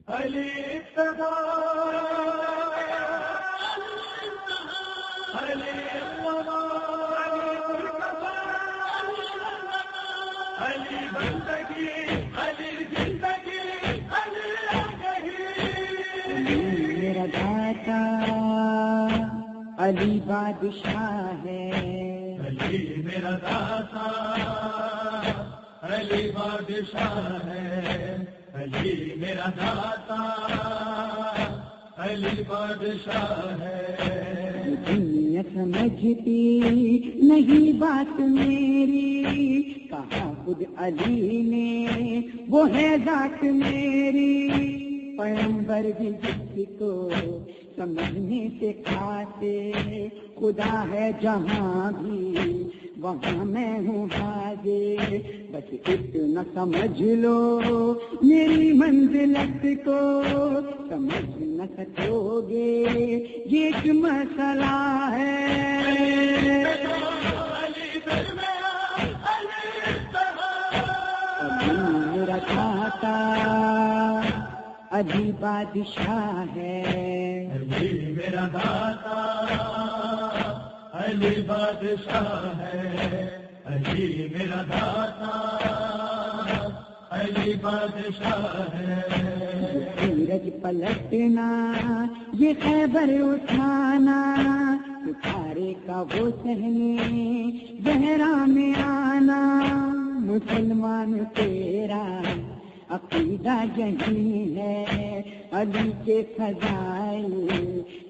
علی علی بندگی علی زندگی علی میرا داتا علی بادشاہ ہے، علی میرا داتا علی بادشاہ ہے، علی میرا داتا علی بادشاہ ہے۔ دنیا سمجھتی نہیں بات میری، کہا خود علی نے وہ ہے ذات میری، پیغمبر بھی جس کو سمجھنے سے کھاتے، خدا ہے جہاں بھی وہاں میں ہوں حاضر، بس اتنا سمجھ لو میری منزلت کو، سمجھ نہ سکو گے یہ ایک مسئلہ ہے۔ میرا داتا علی بادشاہ ہے، علی میرا داتا علی بادشاہ ہے، علی میرا داتا علی بادشاہ ہے۔ سورج پلٹنا یہ خیبر اٹھانا، ستارے کا وہ سہنے زہرا میں آنا، مسلمان تیرا عقیدہ یہی ہے، علی کے فضائل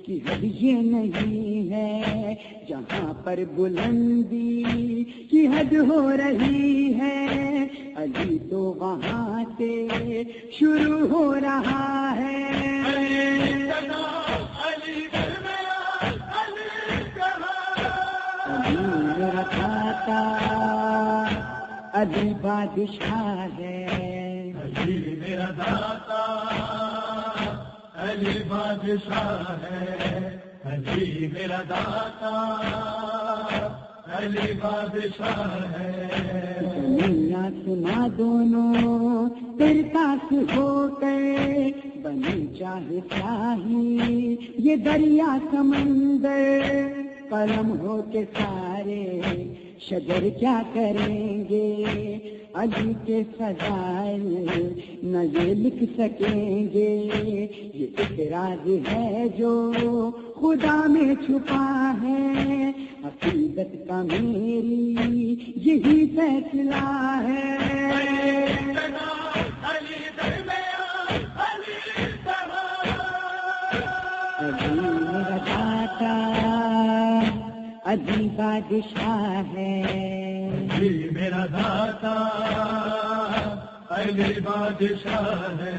کی حد یہ نہیں ہے، جہاں پر بلندی کی حد ہو رہی ہے، علی تو وہاں سے شروع ہو رہا ہے۔ علی میرا داتا علی بادشاہ ہے، علی میرا داتا علی بادشاہ ہے، علی میرا داتا علی بادشاہ ہے۔ دنیا سنا دونوں ترتاس ہو گئے، بنی چاہے شاہی یہ دریا سمندر، قلم ہو کے سارے شجر کیا کریں گے، علی کے فضائل نہ یہ لکھ سکیں گے، یہ ایک راز ہے جو خدا میں چھپا ہے، عقیدت کا میری یہی فیصلہ ہے۔ علی میرا داتا علی بادشاہ ہے، علی میرا داتا علی بادشاہ ہے،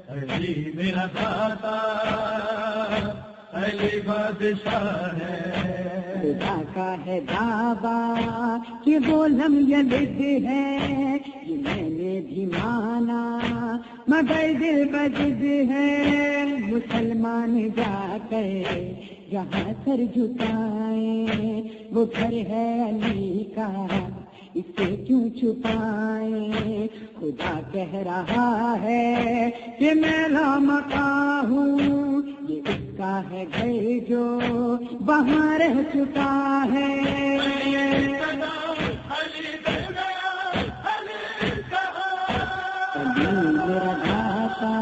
علی میرا داتا علی بادشاہ ہے۔ خدا کا ہے دعویٰ کہ وہ لم یلد ہے، یہ میں نے بھی مانا مگر دل بجد ہے، مسلمان جا کر جہاں سر جھکائیں وہ گھر ہے علی کا، اسے کیوں چھپائیں، خدا کہہ رہا ہے کہ میں لامکاں ہوں، یہ اس کا ہے گھر جو وہاں رہ چکا ہے۔ علی میرا داتا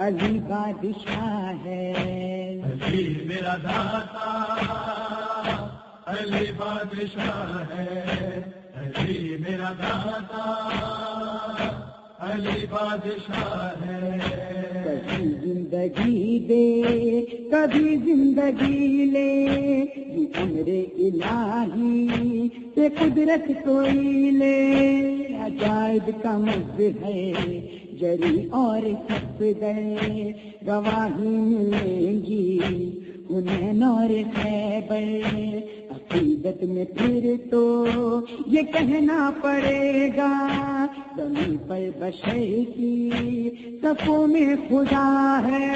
علی بادشاہ ہے، علی میرا داتا علی بادشاہ ہے، علی میرا داتا علی بادشاہ ہے۔ کبھی زندگی دے کبھی زندگی لے، یہ امر الہی سے قدرت کوئی لے، عجائب کا مزہ ہے جری اور سب گئے، گواہی ملیں گی انہیں اور خیبر، عقیدت میں پھر تو یہ کہنا پڑے گا، زمین پر بشر کی صفوں میں خدا ہے۔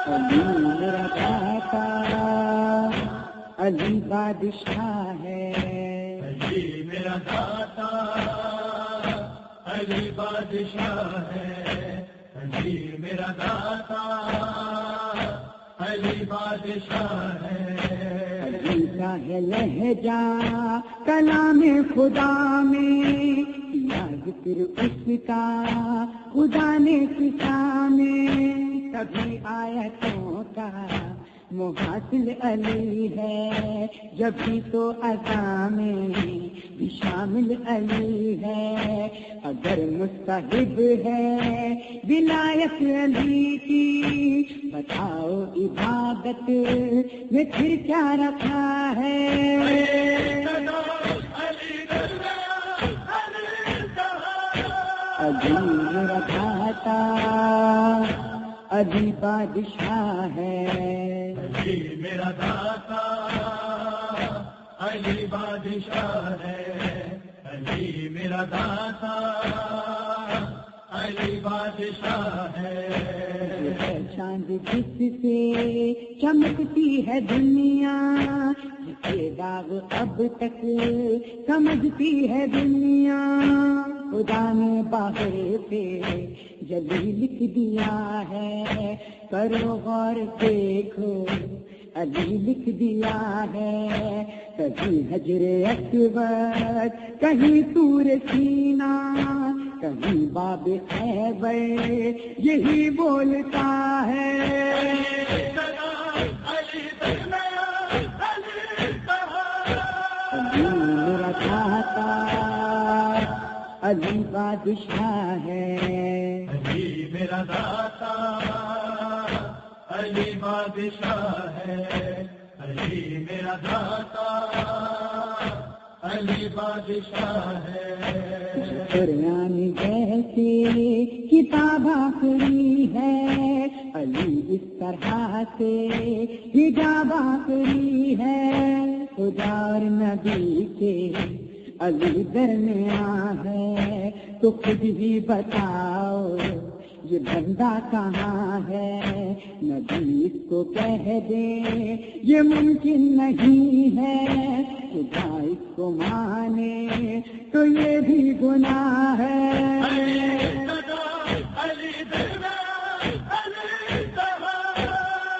علی میرا داتا علی بادشاہ ہے، علی میرا داتا علی بادشاہ ہے، علی میرا داتا علی بادشاہ ہے، علی کا ہے لہجہ کلام خدا میں، یا ذکر اس کا خدا نے سکھا میں، کبھی آیتوں کا محاصل علی ہے، جب بھی تو عطا میں بھی شامل علی ہے، اگر مستحب ہے ولایت علی کی، بتاؤ عبادت میں پھر کیا رکھا ہے؟ علی میرا داتا علی بادشاہ ہے، علی میرا داتا علی بادشاہ ہے، علی میرا داتا علی بادشاہ ہے، چاند جس سے چمکتی ہے دنیا، جس کے داغ اب تک سمجھتی ہے دنیا، خدا نے باہر پہ جلی لکھ دیا ہے، کرو غور دیکھو علی لکھ دیا ہے، کہیں حجر اسود کہیں طور سینا، کہیں باب خیبر یہی بولتا ہے، علی میرا داتا علی بادشاہ ہے، علی میرا داتا علی بادشاہ ہے، علی میرا داتا علی بادشاہ ہے، قرآن جیسی کتاب آخری ہے، علی اس طرح سے حجاب آخری ہے، خدا اور نبی کے علی درمیان ہے، تو خود ہی بتاؤ یہ بندہ کہاں ہے، نبی اس کو کہہ دے یہ ممکن نہیں ہے، خدا اس کو مانے تو یہ بھی گناہ ہے،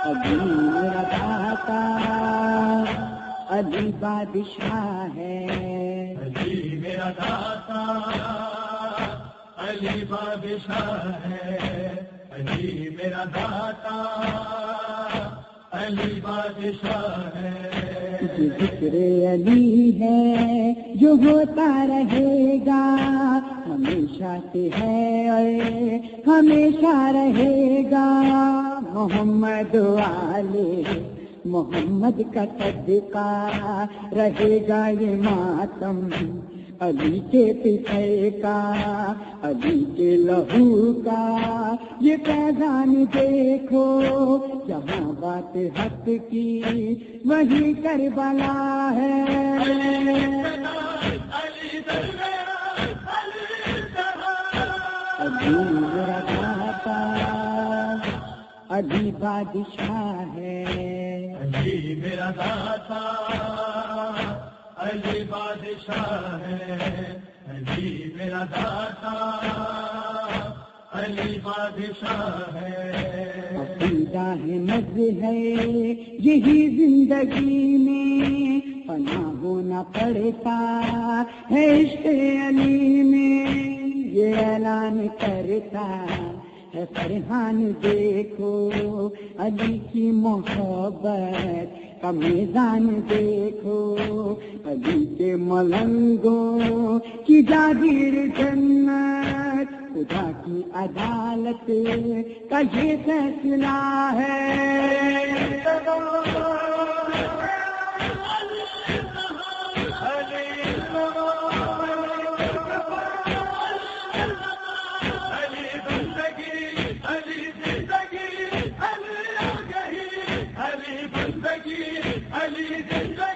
علی میرا داتا علی بادشاہ ہے، علی میرا داتا علی بادشاہ ہے، علی میرا داتا علی بادشاہ ہے، ذکر علی ہے جو ہوتا رہے گا، ہمیشہ سے ہے اور ہمیشہ رہے گا، محمد والے محمد کا صدقہ رہے گا یہ ماتم، علی کے پتھر کا علی کے لہو کا یہ فیضان دیکھو، جہاں بات حق کی وہی کربلا ہے، علی میرا داتا علی بادشاہ ہے، علی میرا داتا علی بادشاہ ہے، علی میرا داتا علی بادشاہ ہے، عقیدہ ہے مذہب ہے یہی زندگی میں، پناہ ہونا پڑتا ہے عشق علی میں، یہ اعلان کرتا ہے فرحان دیکھو، علی کی محبت کا میزان دیکھو، علی کے ملنگوں کی جاگیر جنت، خدا کی عدالت کا یہ فیصلہ ہے، علی زندگی علی زندگی